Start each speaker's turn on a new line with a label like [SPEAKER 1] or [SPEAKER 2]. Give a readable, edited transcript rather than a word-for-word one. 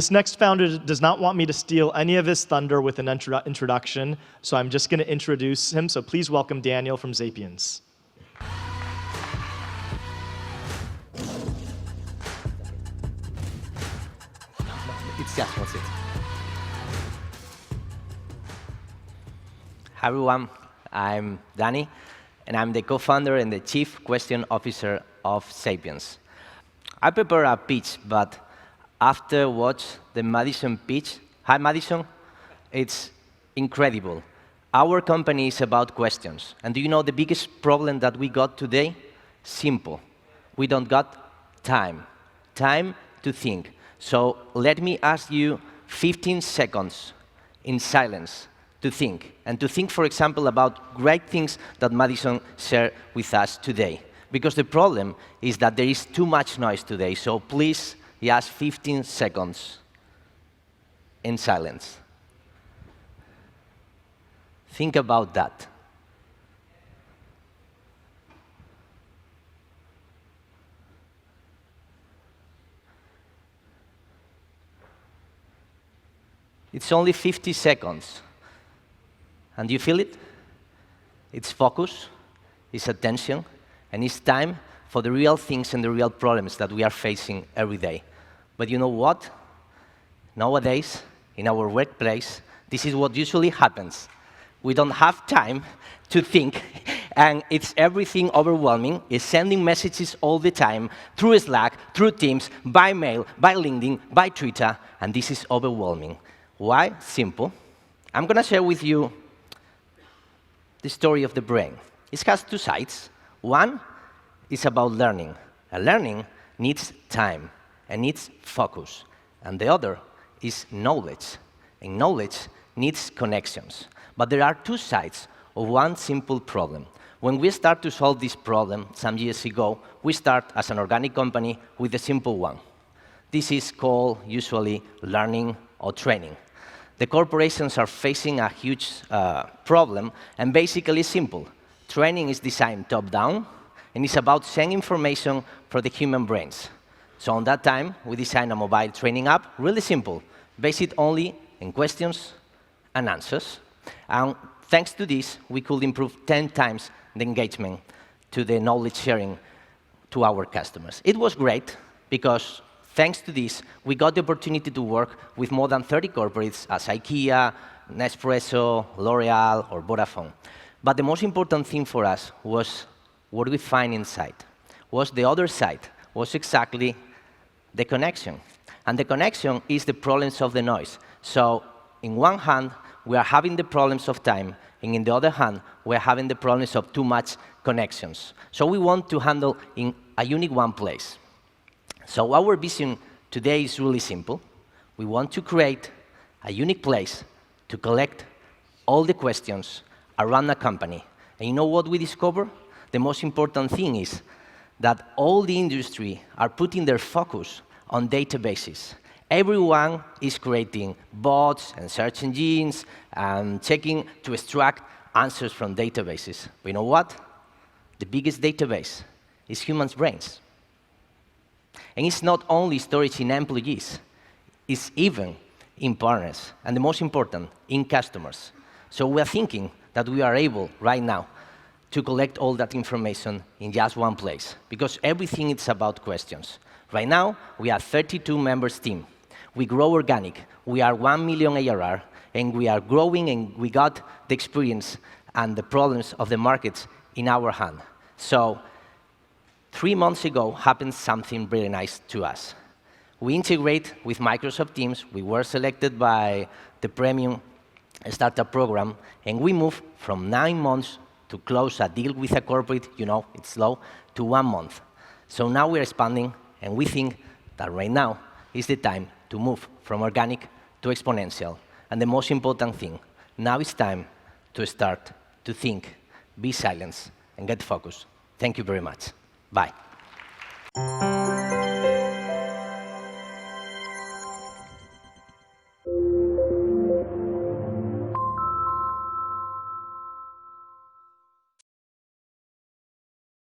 [SPEAKER 1] This next founder does not want me to steal any of his thunder with an introduction, so I'm just going to introduce him. So please welcome Daniel from Zapiens.
[SPEAKER 2] It's just one it. Hi everyone, I'm Danny, and I'm the co-founder and the chief question officer of Zapiens. I prepared a pitch, but after watch the Madison pitch, hi Madison, it's incredible. Our company is about questions, and do you know the biggest problem that we got today? Simple. We don't got time to think. So let me ask you 15 seconds in silence to think, and to think, for example, about great things that Madison shared with us today. Because the problem is that there is too much noise today, so please, just 15 seconds in silence. Think about that. It's only 50 seconds. And do you feel it? It's focus, it's attention, and it's time for the real things and the real problems that we are facing every day. But you know what? Nowadays, in our workplace, this is what usually happens. We don't have time to think, and it's everything overwhelming. It's sending messages all the time, through Slack, through Teams, by mail, by LinkedIn, by Twitter, and this is overwhelming. Why? Simple. I'm going to share with you the story of the brain. It has two sides. One is about learning. And learning needs time and needs focus. And the other is knowledge. And knowledge needs connections. But there are two sides of one simple problem. When we start to solve this problem some years ago, we start as an organic company with a simple one. This is called usually learning or training. The corporations are facing a huge problem, and basically it's simple. Training is designed top-down, and it's about sending information for the human brains. So on that time, we designed a mobile training app, really simple, based only in questions and answers. And thanks to this, we could improve 10 times the engagement to the knowledge sharing to our customers. It was great, because thanks to this, we got the opportunity to work with more than 30 corporates as IKEA, Nespresso, L'Oreal, or Vodafone. But the most important thing for us was what we find inside. Was the other side, was exactly the connection. And the connection is the problems of the noise. So in one hand, we are having the problems of time, and in the other hand, we're having the problems of too much connections. So we want to handle in a unique one place. So our vision today is really simple. We want to create a unique place to collect all the questions around a company. And you know what we discover? The most important thing is that all the industry are putting their focus on databases. Everyone is creating bots and search engines and checking to extract answers from databases. But you know what? The biggest database is humans' brains. And it's not only storage in employees, it's even in partners, and the most important, in customers. So we are thinking that we are able, right now, to collect all that information in just one place, because everything is about questions. Right now, we are a 32 members team. We grow organic. We are 1 million ARR, and we are growing, and we got the experience and the problems of the markets in our hand. So 3 months ago happened something really nice to us. We integrate with Microsoft Teams. We were selected by the Premium Startup Program, and we moved from 9 months to close a deal with a corporate, you know, it's slow, to 1 month. So now we're expanding, and we think that right now is the time to move from organic to exponential. And the most important thing, now it's time to start to think, be silent, and get focused. Thank you very much. Bye.